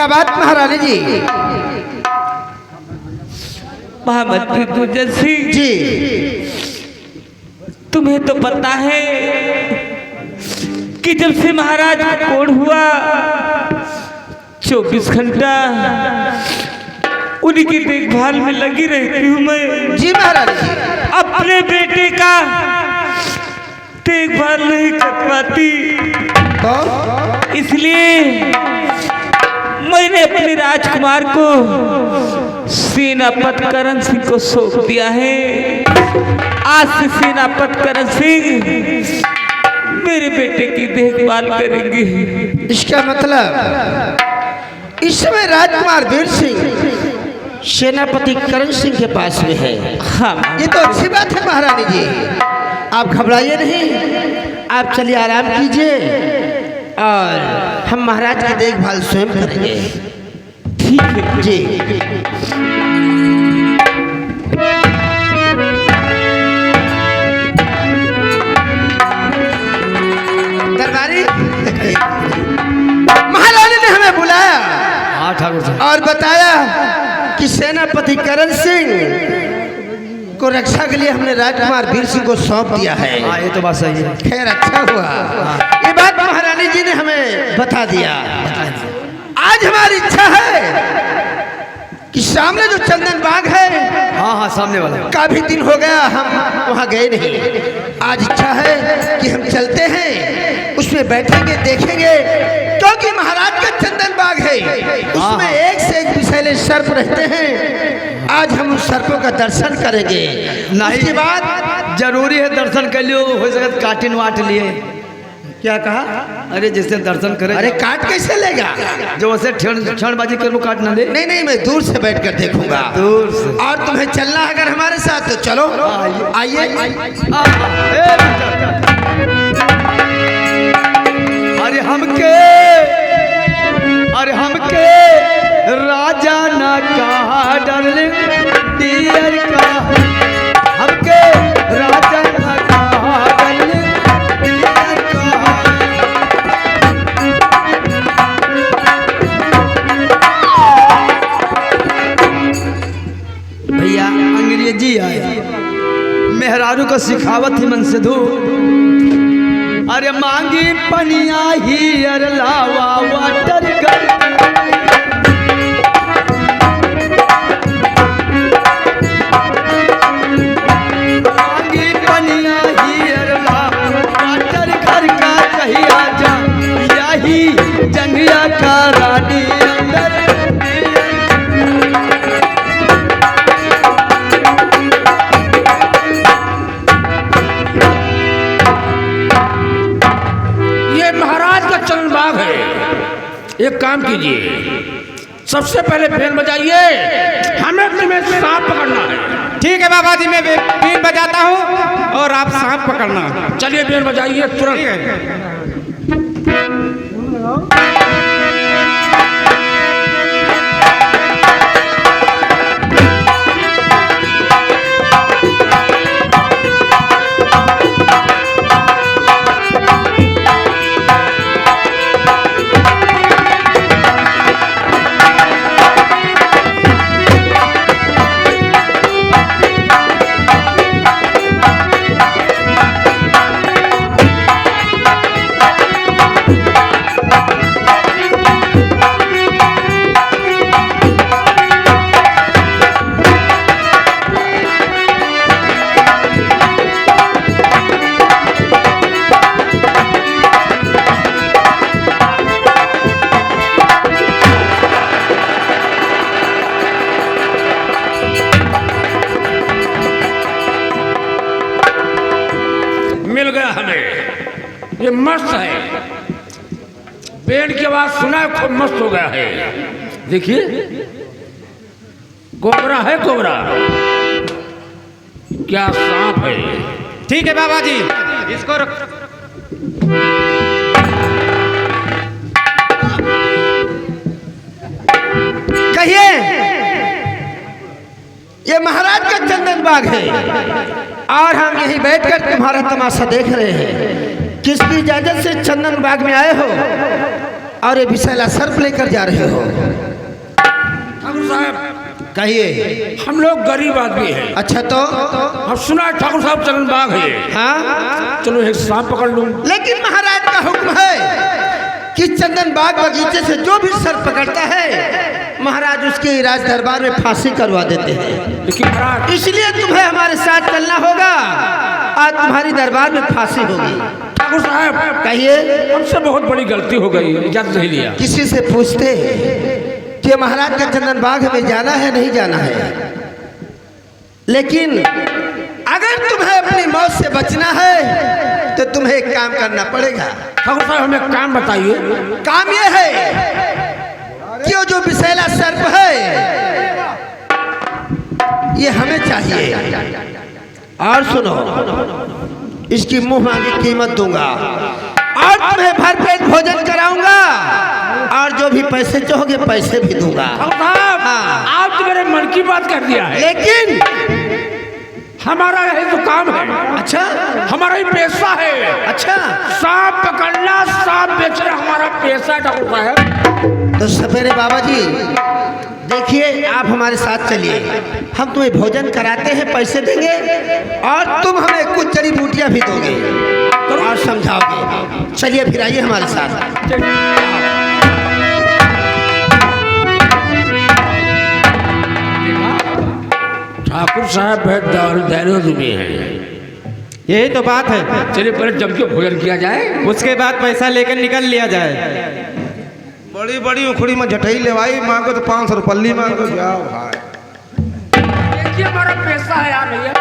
क्या बात महारानी जी? महामंत्री दुर्जन सिंह जी, तुम्हें तो पता है कि जब से महाराज कोढ़ हुआ 24 घंटा उन्हीं की देखभाल में लगी रहती हूँ मैं। जी महारानी जी। अपने बेटे का देखभाल नहीं कर पाती, तो इसलिए मैंने अपने राजकुमार को सेनापति करण सिंह को सौंप दिया है। आज से सेनापति करण सिंह मेरे बेटे की देखभाल करेंगे। इसका मतलब इस समय राजकुमार वीर सिंह सेनापति करण सिंह के पास में है। हाँ, ये तो अच्छी बात है महारानी जी। आप घबराइए नहीं, आप चलिए आराम कीजिए और हम महाराज की देखभाल स्वयं करेंगे। ठीक है जी। दरबारी महारानी ने हमें बुलाया। हाँ ठाकुर साहब। और बताया कि सेनापति करण सिंह को रक्षा के लिए हमने राजकुमार वीर सिंह को सौंप दिया है। हाँ ये तो बात सही है। खैर अच्छा हुआ, ये बात महारानी जी ने हमें बता दिया। आज हमारी इच्छा है कि सामने जो चंदन बाग है, हाँ हाँ सामने वाला। काफी दिन हो गया हम वहाँ गए नहीं। आज इच्छा है कि हम चलते हैं, उसमें बैठेंगे, देखेंगे, क्योंकि महाराज का चंदन बाग है, उसमें एक से एक विषैले सर्प रहते हैं। आज हम उस सर्पों का दर्शन करेंगे। नहीं, उसके बाद जरूरी है दर्शन कर लियो, हो सकता काटिन वाट लिए। क्या कहा? अरे जिससे दर्शन करे। अरे काट कैसे लेगा? जो वैसे क्षणबाजी कर वो काट ना ले। नहीं नहीं, मैं दूर से बैठकर देखूंगा। दूर से। और तुम्हें चलना है अगर हमारे साथ तो चलो। आइए। अरे हमके राजा ना कहा डार्लिंग डियर का, हमके राजा ना कहा डार्लिंग डियर का। भैया अंग्रेजी आए, मेहरारू को सिखावत ही मन से धू। अरे मांगी पनिया ही अर लावा वाटर कर, मांगी पनिया ही अर लावा वाटर घर का कहिया जा, यही जंगिया का रानी अंदर। एक काम कीजिए, सबसे पहले बेल बजाइए, हमें तुम्हें सांप पकड़ना है। ठीक है बाबा जी, मैं बीन बजाता हूँ और आप सांप पकड़ना। चलिए बेल बजाइए तुरंत। मिल गया हमें, ये मस्त है। पेड़ की आवाज सुना है, खूब मस्त हो गया है। देखिए कोबरा है, कोबरा क्या सांप है। ठीक है बाबा जी, इसको रख। कहिए, ये महाराज का चंदन बाग है और हम यहीं बैठकर तुम्हारा तमाशा देख रहे हैं। किसकी इजाजत से चंदन बाग में आए हो? और ये विषैला सर्प लेकर जा रहे हो? ठाकुर साहब कहिए। हम लोग गरीब आदमी हैं। अच्छा तो हम सुना है ठाकुर साहब चंदन बाग है। हाँ, चलो एक सांप पकड़ लूं। लेकिन महाराज का हुक्म है कि चंदन बाग बगीचे से जो भी सर्प पकड़ता है महाराज उसके राज दरबार में फांसी करवा देते हैं। लेकिन महाराज इसलिए तुम्हें हमारे साथ चलना होगा। आज तुम्हारी दरबार में फांसी होगी। ठाकुर साहब कहिए। हमसे बहुत बड़ी गलती हो गई, इजाजत नहीं लिया। किसी से पूछते कि महाराज का चंदन बाग हमें जाना है नहीं जाना है, लेकिन अगर तुम्हें अपनी मौत से बचना है तो तुम्हें एक काम करना पड़ेगा। ठाकुर साहब हमें काम बताइए। काम यह है कि वो जो विषैला सर्प है ये हमें चाहिए। और सुनो, इसकी मुंह मांगी कीमत दूंगा और तुम्हें भरपेट भोजन कराऊंगा और जो भी पैसे चाहोगे पैसे भी दूंगा। ठाकुर साहब आप तो मेरे मन की बात कर दिया है। लेकिन हमारा यही तो काम है। अच्छा, हमारा ही पेशा है। अच्छा सांप पकड़ना, सांप बेचना हमारा पेशा है ठाकुर साहब। तो सपेरे बाबा जी देखिए, आप हमारे साथ चलिए, हम तुम्हें भोजन कराते हैं, पैसे देंगे और तुम हमें कुछ जड़ी बूटियां भी दोगे और समझाओगे। चलिए फिर आइए हमारे साथ। ठाकुर साहब दारू में हैं। यही तो बात है। चलिए पहले जम के भोजन किया जाए, उसके बाद पैसा लेकर निकल लिया जाए। बड़ी बड़ी उखड़ी में झटई लेवाई मांगो तो 500 रुपये मांगो। जाओ भाई, देखिए हमारा पैसा है यार भैया।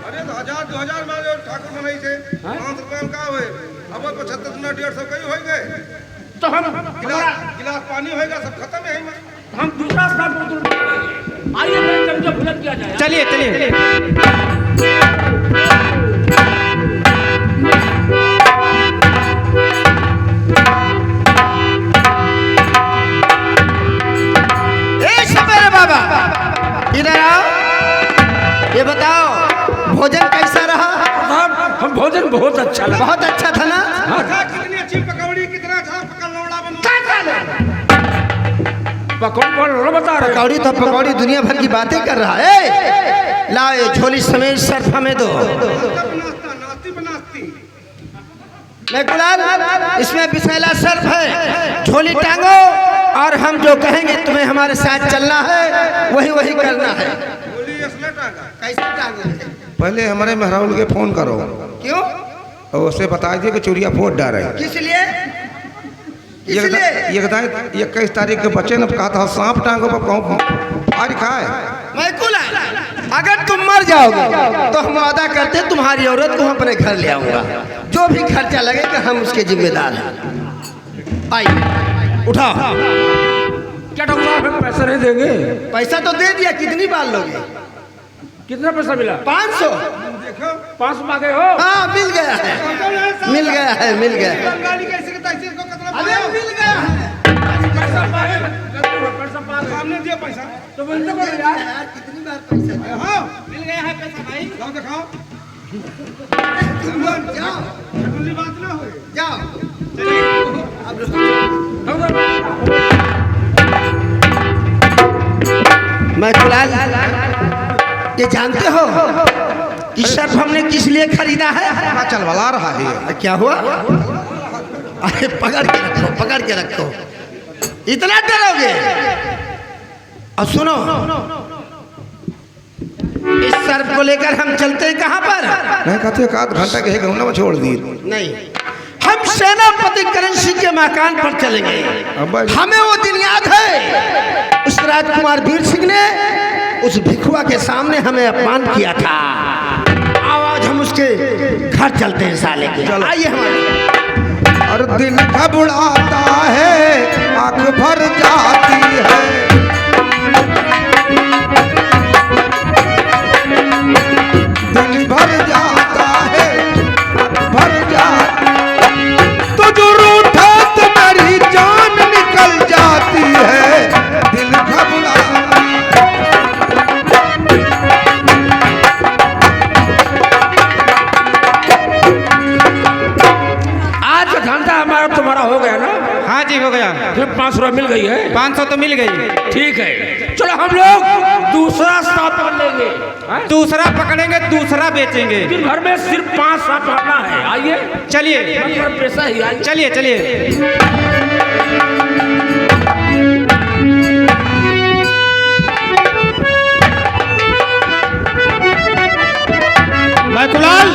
अरे तो 1000 2000 मांगो ठाकुर मनई से 500 रुपये में का होए? अब 75 गुना 150 कई हो गए। तो हम गिलास पानी होएगा, सब खत्म है। हम दूसरा सांप पकड़ेंगे। आइए पहले जम के भोजन किया जाए। चलिए चलिए। सपेरे बाबा इधर आओ, ये बताओ भोजन कैसा रहा? साहब हम भोजन बहुत अच्छा लगा। बहुत अच्छा था ना? कितनी अच्छी पकौड़ी, कितना अच्छा पकौड़ा बनवा। पकौड़ी बता रहे। पकौड़ी तो पकौड़ी दुनिया भर की बातें कर रहा है। लाओ ये झोली समेत सर्फ हमें दो। नास्ती बनास्ती। मैं गुलाल, इसमें विषैला सर्फ है, झोली टांगो और हम जो कहेंगे तुम्हें हमारे साथ चलना है वही वही करना है। बोली असला टांगा। कैसे टांगोगे? पहले हमारे महराउल के फोन करो क्यों? और उसे बता दिए कि चोरिया फोड़ डाले। किस लिए? इसलिए 21 तारीख के बच्चे ने कहा था सांप टांगो पर कहूँ आज खाए। मैं गुलाल, अगर तुम मर जाओगे तो हम वादा करते हैं तुम्हारी औरत को हम अपने घर ले आऊंगा। जो भी खर्चा लगेगा हम उसके जिम्मेदार हैं। आइए उठाओ। क्या ठाकुर साहब हम पैसा नहीं देंगे? पैसा तो दे दिया, कितनी बार लोगे? कितना पैसा मिला? 500। 500 मांगे हो? हाँ मिल गया है, मिल गया है, मिल गया है। अरे मिल गया है। पैसा मांगे सामने दिया पैसा। तो बोलते बोलो यार। यार कितनी बार पैसा? हाँ मिल गया है पैसा भाई। जाओ दिखाओ। जाओ जरूरी बात ना हो। जाओ। मैं गुलाल, ये जानते हो कि सर्फ हमने किस लिए खरीदा है? चल बला रहा है। क्या हुआ? अरे पकड़ के रखो, पकड़ के रखो। इतना डरोगे? और सुनो, इस सर्प को लेकर हम चलते हैं कहाँ पर? नहीं कहते एक आध घंटा के गौना में छोड़ दी। नहीं, हम सेनापति करण सिंह के मकान पर चलेंगे। हमें वो दिन याद है, उस राजकुमार वीर सिंह ने उस भिखुआ के सामने हमें अपमान किया था। आज हम उसके घर चलते हैं साले के। आइए हमारे। और दिल घबराता है, आंख भर जाती है। दिल भर जाता है, आंख भर जाती है। तो जो रूठा तो मेरी जान निकल जाती है। दिल घबराता आज का धंधा हमारा तुम्हारा हो गया ना? हाँ जी हो गया। फिर 500 रुपये मिल गई है। 500 तो मिल गई। ठीक है, चलो हम लोग दूसरा सांप पकड़ लेंगे। हाँ? दूसरा पकड़ेंगे, दूसरा बेचेंगे। दिन भर में सिर्फ 5 सांप पकड़ना है। आइए चलिए मतलब पैसा ही आइए। चलिए चलिए। मैकुलाल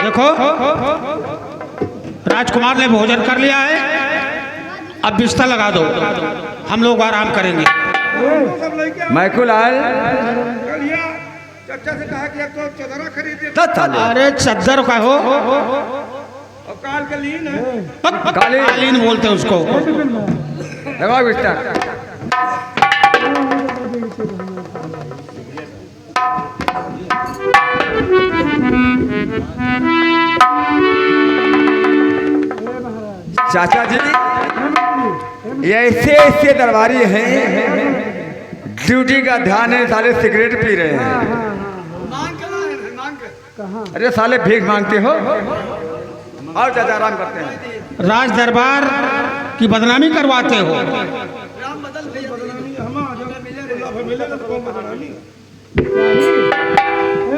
देखो, राजकुमार ने भोजन कर लिया है, अब बिस्तर लगा दो, हम लोग आराम करेंगे। मैकुलाल चाचा से कहा कि अब तो चदरा खरीदे। अरे चद्दर का हो, और काल का लीन है। कालीन बोलते हैं उसको। लगाओ बिस्तर। चाचा जी ये ऐसे ऐसे दरबारी हैं, ड्यूटी का ध्यान है, साले सिगरेट पी रहे हैं। अरे साले भीख मांगते हो। और चाचा आराम करते हैं। राज दरबार की बदनामी करवाते हो।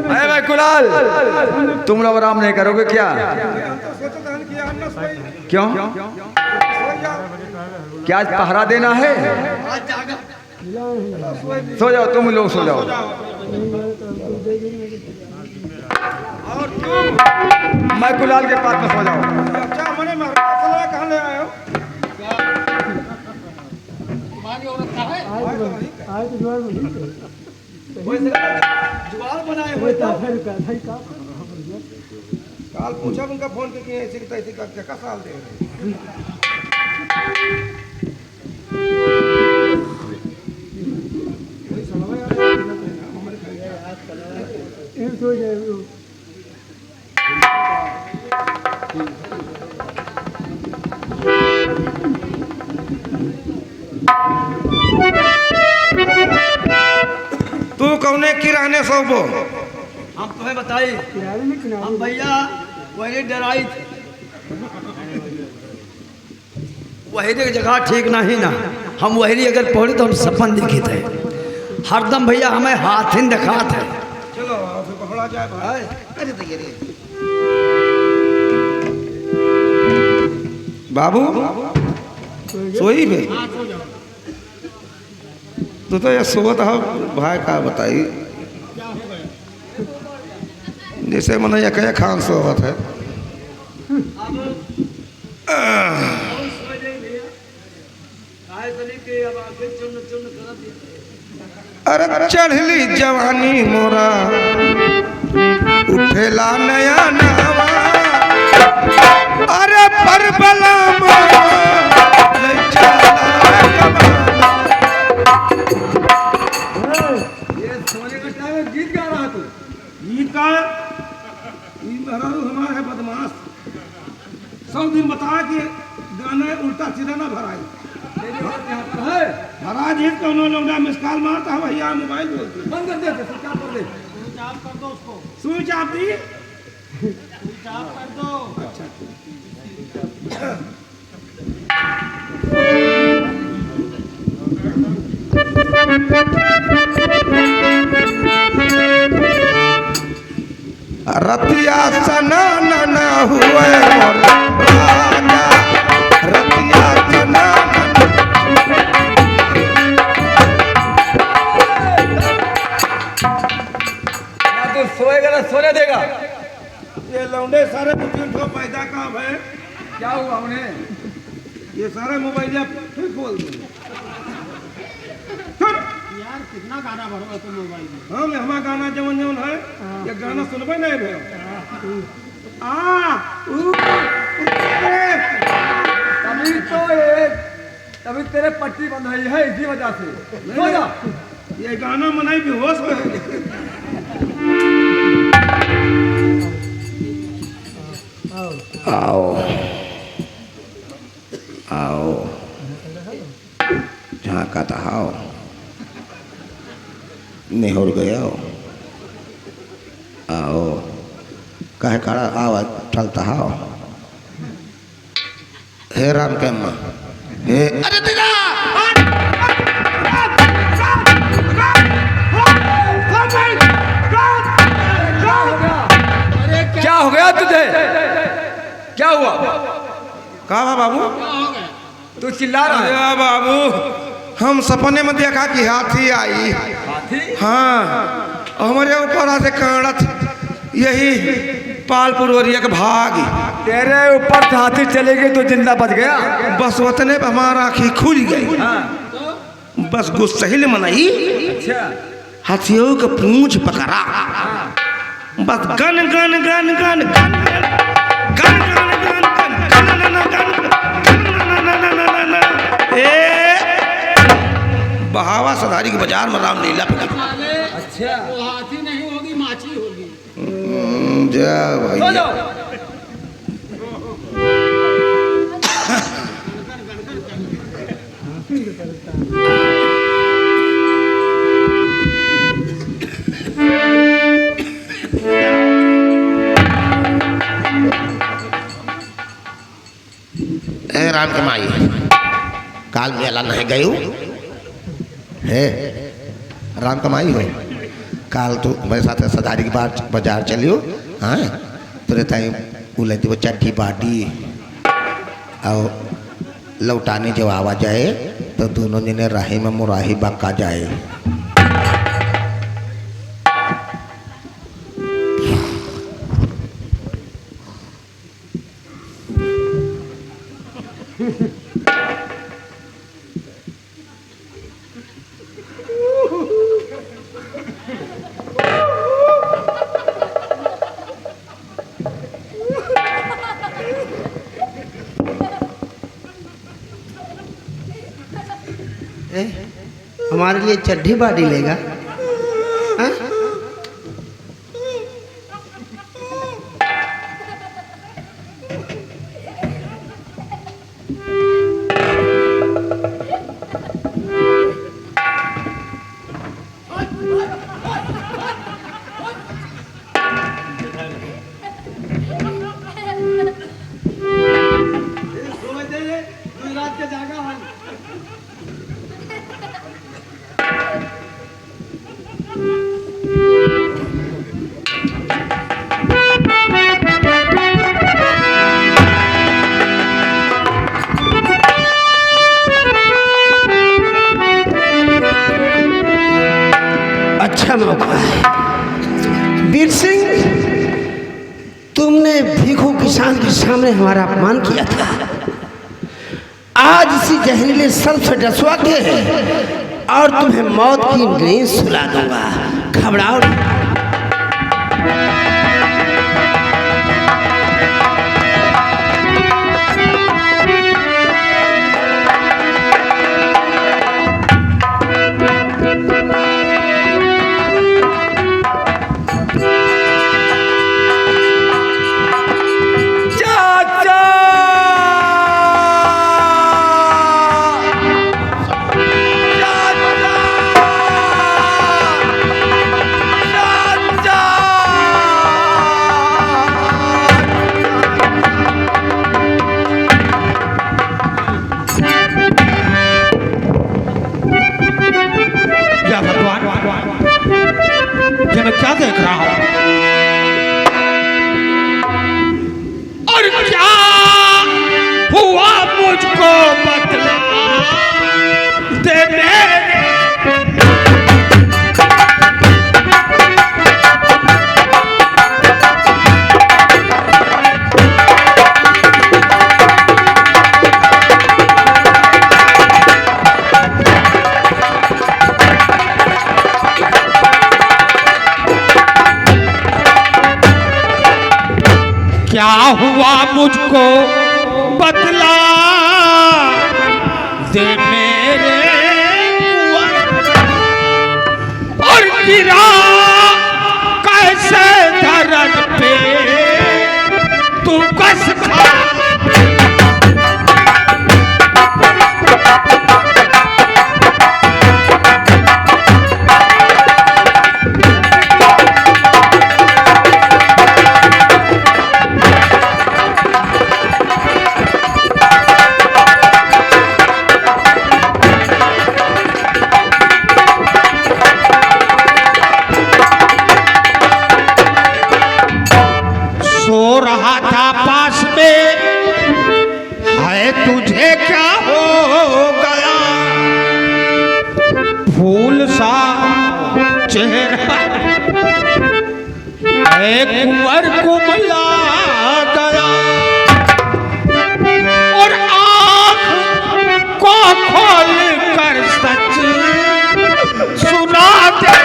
अरे भाई कुलाल, तुम लोग आराम नहीं करोगे क्या? क्यों? क्या आज पहरा देना है? सो जाओ, तुम लोग सो जाओ। मैं कुलाल के पास में सो जाओ। कहाँ ले आए हो? काल पूछा उनका फोन करके ऐसे की तैसे करके का साल दे रहे तू कौने किराने सोबो? हम तुम्हें बताई, हम भैया वही डराई थी। वही जगह ठीक नहीं ना, हम वही अगर पढ़ी तो हम सपन दिखे थे हरदम। भैया हमें हाथ ही दिखात है। चलो पकड़ा जाए भाई। बाबू सोई बे तो ये सोवत है भाई का बताई। जैसे मन ये खान सोवत है। अरे चढ़ली जवानी मोरा उठेला नया नवा। अरे परबला गीत गा रहा तू? गीत का हमारा है बदमाश। 100 दिन बता कि गाना उल्टा सीधा ना भराई। महाराज हित को उन्होंने मिसकॉल मारता है भैया मोबाइल बोलते बंद कर दे, स्विच ऑफ कर दे। स्विच ऑफ दी। रतिया सना ना हुए मोर राजा। रतिया सना तू सोएगा ना सोने देगा? ये लौंडे सारे बुकिंग को पैदा काम है। क्या हुआ उन्हें? ये सारे मोबाइल फिर खोल दे। यार कितना गाना भरवा तुम मोबाइल में? हाँ मैं हमारा गाना जवन जवन है ये गाना सुनबे नहीं भे। तभी तेरे पट्टी बंधाई है इसी वजह से। ये गाना मनाई बेहोश में हो गए। आओ आओ झांका आओ निहुर गया आओ कहे कड़ा आवाज चलता आओ हे राम के अम्मा हे अरे तेरा क्या हो गया तुझे? क्या हुआ? कहा बा बाबू? तू चिल्ला रहा है? अरे बाबू हम सपने में देखा कि हाथी आई। हाथी? हाँ हमारे ऊपर आते कांडत यही पालपुर वरिया के भाग। तेरे ऊपर से हाथी चले गए तो जिंदा बच गया। बस उतने पे हमारा आँखी खुल गई। बस गुस्सहिल मनाई अच्छा हाथियों का पूंछ पकड़ा। बस गन गन गन गन गन गन गन गन गन गन ए बहावा सदारी के बाजार में रामलीला पे। अच्छा वो हाथी नहीं होगी, माछी होगी। जा भाई ए राम के माई काल मेला नहीं गई है राम कमाई हो काल तो मेरे साथ सदारी के बाजार चलियो। हाँ तेरे ताई उलती वो चट्टी बाटी और लौटाने जब आवा जाए तो दोनों जने राही में मुराही बक्का जाए। हमारे लिए चड्ढी बाटी लेगा? हाँ? अच्छा मौका है वीर सिंह, तुमने भीखू किसान के सामने हमारा अपमान किया था। आज इसी जहरीले सर्प से डसवा के और तुम्हें मौत की नींद सुला दूंगा। घबराओ नहीं। मैं क्या देख रहा हूं और क्या हुआ मुझको बतला दे मेरे। क्या हुआ मुझको बतला दे मेरे और गिरा कैसे धरन पे तू कस खा। रहा था पास में, है तुझे क्या हो गया, फूल सा चेहरा है कुंवर कुमला गया, और आँख को खोल कर सच सुना दे।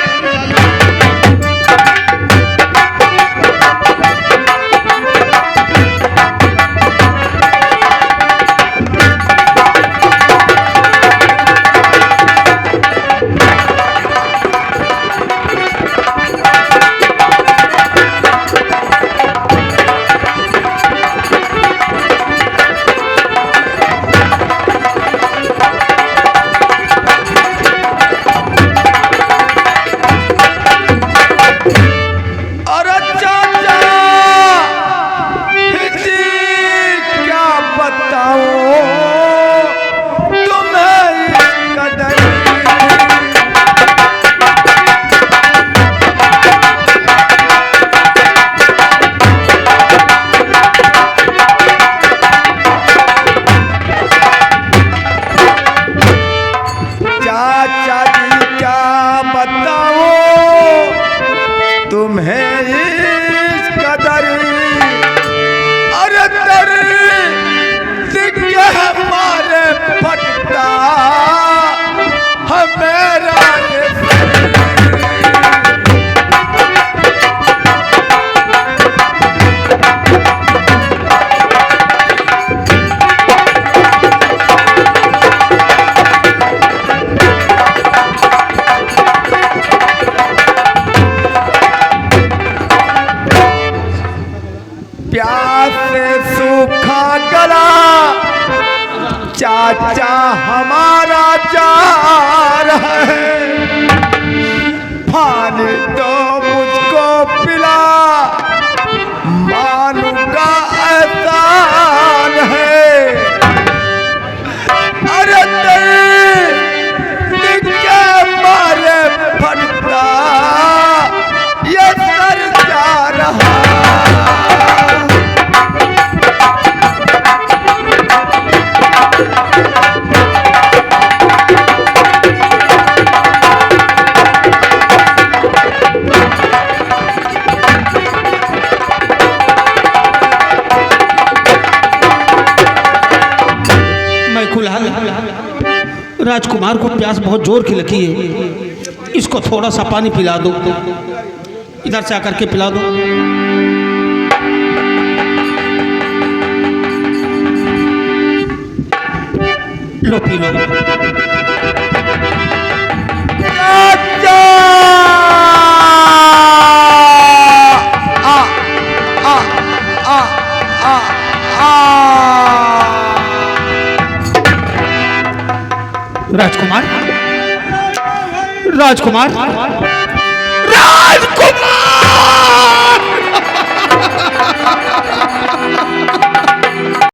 चाचा हमारा जा रहा है, पानी तो मुझको पिला, मानूंगा एहसान है। अरे दिल के मारे फटता ये सर जा रहा। राजकुमार को प्यास बहुत जोर की लगी है, इसको थोड़ा सा पानी पिला दो, इधर से आकर के पिला दो। लो पी लो। राजकुमार, राजकुमार,